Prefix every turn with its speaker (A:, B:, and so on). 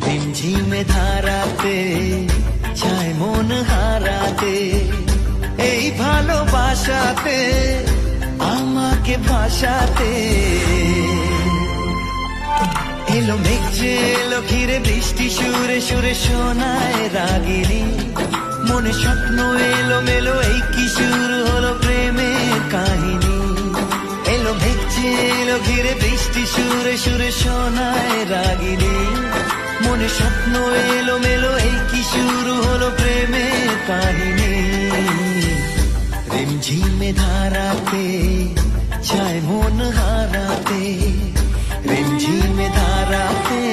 A: রিমঝিমে ধারাতে চায় মন হারাতে, এই ভালোবাসাতে আমাকে ভাসাতে। এলো মেঘ যে এলো ঘিরে বৃষ্টি সুরে সুরে শোনায় রাগিনী, মনে স্বপ্ন এলো মেলো এই কি শুরু হলো প্রেমের কাহিনী। এলো মেঘ যে এলো ঘিরে বৃষ্টি সুরে সুরে শোনায় রাগিনী, মনে স্বপ্ন এলো মেলো এই কি শুরু হলো প্রেমের কাহিনী। রিমঝিমে ধারাতে চায় মন হারাতে, রিমঝিমে ধারাতে